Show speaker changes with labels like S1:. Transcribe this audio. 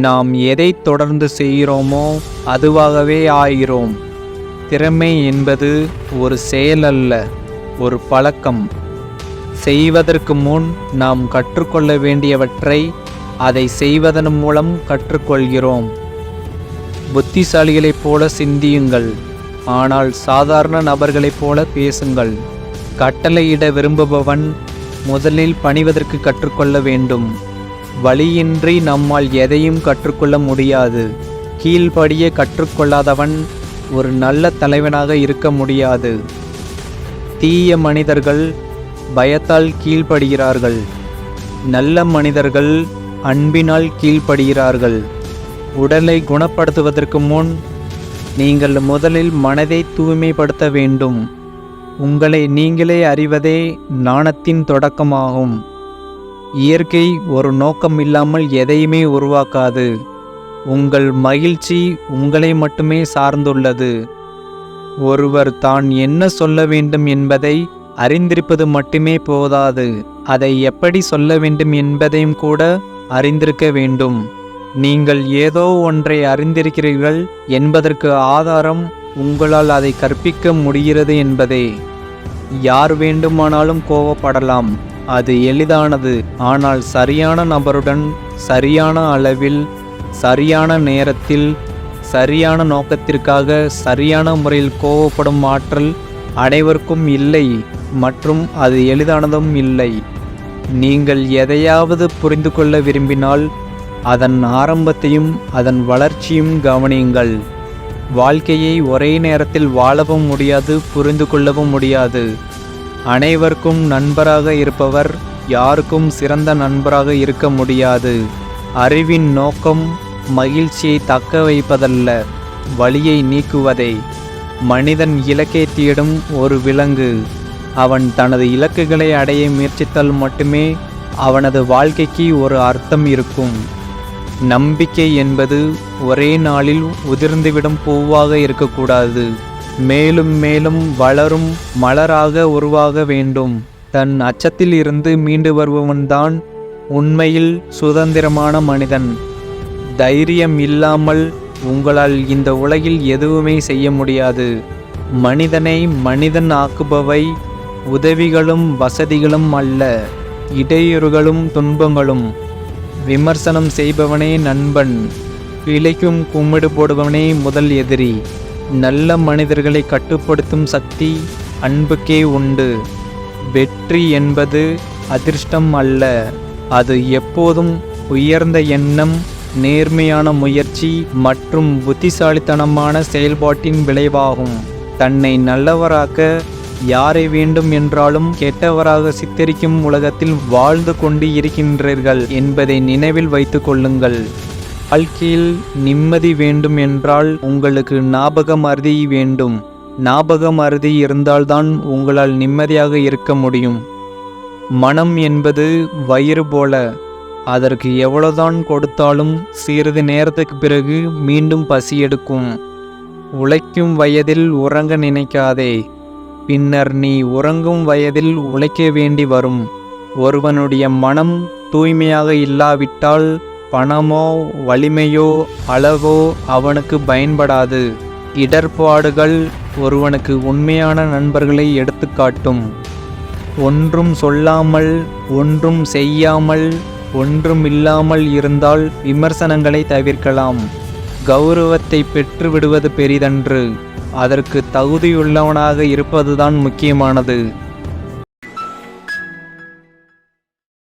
S1: நாம் எதை தொடர்ந்து செய்கிறோமோ அதுவாகவே ஆகிறோம். திறமை என்பது ஒரு செயல் அல்ல, ஒரு பழக்கம். செய்வதற்கு முன் நாம் கற்றுக்கொள்ள வேண்டியவற்றை அதை செய்வதன் மூலம் கற்றுக்கொள்கிறோம். புத்திசாலிகளைப் போல சிந்தியுங்கள், ஆனால் சாதாரண நபர்களைப் போல பேசுங்கள். கட்டளையிட விரும்புபவன் முதலில் பணிவதற்கு கற்றுக்கொள்ள வேண்டும். வழியின்றி நம்மால் எதையும் கற்றுக்கொள்ள முடியாது. கீழ்ப்படிய கற்றுக்கொள்ளாதவன் ஒரு நல்ல தலைவனாக இருக்க முடியாது. தீய மனிதர்கள் பயத்தால் கீழ்ப்படுகிறார்கள், நல்ல மனிதர்கள் அன்பினால் கீழ்ப்படுகிறார்கள். உடலை குணப்படுத்துவதற்கு முன் நீங்கள் முதலில் மனதை தூய்மைப்படுத்த வேண்டும். உங்களை நீங்களே அறிவதே ஞானத்தின் தொடக்கமாகும். இயற்கை ஒரு நோக்கம் இல்லாமல் எதையுமே உருவாக்காது. உங்கள் மகிழ்ச்சி உங்களை மட்டுமே சார்ந்துள்ளது. ஒருவர் தான் என்ன சொல்ல வேண்டும் என்பதை அறிந்திருப்பது மட்டுமே போதாது, அதை எப்படி சொல்ல வேண்டும் என்பதையும் கூட அறிந்திருக்க வேண்டும். நீங்கள் ஏதோ ஒன்றை அறிந்திருக்கிறீர்கள் என்பதற்கு ஆதாரம் உங்களால் அதை கற்பிக்க முடிகிறது என்பதே. யார் வேண்டுமானாலும் கோபப்படலாம், அது எளிதானது. ஆனால் சரியான நபருடன் சரியான அளவில் சரியான நேரத்தில் சரியான நோக்கத்திற்காக சரியான முறையில் கோபப்படும் ஆற்றல் அனைவருக்கும் இல்லை, மற்றும் அது எளிதானதும் இல்லை. நீங்கள் எதையாவது புரிந்து கொள்ள விரும்பினால் அதன் ஆரம்பத்தையும் அதன் வளர்ச்சியும் கவனியுங்கள். வாழ்க்கையை ஒரே நேரத்தில் வாழவும் முடியாது, புரிந்து கொள்ளவும் முடியாது. அனைவருக்கும் நண்பராக இருப்பவர் யாருக்கும் சிறந்த நண்பராக இருக்க முடியாது. அறிவின் நோக்கம் மகிழ்ச்சியை தக்க வைப்பதல்ல, வலியை நீக்குவதே. மனிதன் இலக்கை தேடும் ஒரு விலங்கு. அவன் தனது இலக்குகளை அடைய முயற்சித்தால் மட்டுமே அவனது வாழ்க்கைக்கு ஒரு அர்த்தம் இருக்கும். நம்பிக்கை என்பது ஒரே நாளில் உதிர்ந்துவிடும் பூவாக இருக்கக்கூடாது. மேலும் மேலும் வளரும் மலராக உருவாக வேண்டும். தன் அச்சத்தில் இருந்து மீண்டு வருபவன்தான் உண்மையில் சுதந்திரமான மனிதன். தைரியம் இல்லாமல் உங்களால் இந்த உலகில் எதுவுமே செய்ய முடியாது. மனிதனை மனிதன் ஆக்குபவை உதவிகளும் வசதிகளும் அல்ல, இடையூறுகளும் துன்பங்களும். விமர்சனம் செய்பவனே நண்பன், பிழைக்கும் கும்பிடு போடுபவனே முதல் எதிரி. நல்ல மனிதர்களை கட்டுப்படுத்தும் சக்தி அன்புக்கே உண்டு. வெற்றி என்பது அதிர்ஷ்டம் அல்ல, அது எப்போதும் உயர்ந்த எண்ணம், நேர்மையான முயற்சி மற்றும் புத்திசாலித்தனமான செயல்பாட்டின் விளைவாகும். தன்னை நல்லவராக்க யாரை வேண்டும் என்றாலும் கெட்டவராக சித்தரிக்கும் உலகத்தில் வாழ்ந்து கொண்டு இருக்கின்றீர்கள் என்பதை நினைவில் வைத்து கொள்ளுங்கள். வாழ்க்கையில் நிம்மதி வேண்டும் என்றால் உங்களுக்கு ஞாபக மறதி வேண்டும். ஞாபக மறதி இருந்தால்தான் உங்களால் நிம்மதியாக இருக்க முடியும். மனம் என்பது வயிறு போல, அதற்கு எவ்வளவுதான் கொடுத்தாலும் சிறிது நேரத்துக்கு பிறகு மீண்டும் பசி எடுக்கும். உழைக்கும் வயதில் உறங்க நினைக்காதே, பின்னர் நீ உறங்கும் வயதில் உழைக்க வேண்டி வரும். ஒருவனுடைய மனம் தூய்மையாக இல்லாவிட்டால் பணமோ வலிமையோ அளவோ அவனுக்கு பயன்படாது. இடர்பாடுகள் ஒருவனுக்கு உண்மையான நண்பர்களை எடுத்துக்காட்டும். ஒன்றும் சொல்லாமல், ஒன்றும் செய்யாமல், ஒன்றும் இல்லாமல் இருந்தால் விமர்சனங்களை தவிர்க்கலாம். கௌரவத்தை பெற்று விடுவது பெரிதன்று, அதற்கு தகுதியுள்ளவனாக இருப்பதுதான் முக்கியமானது.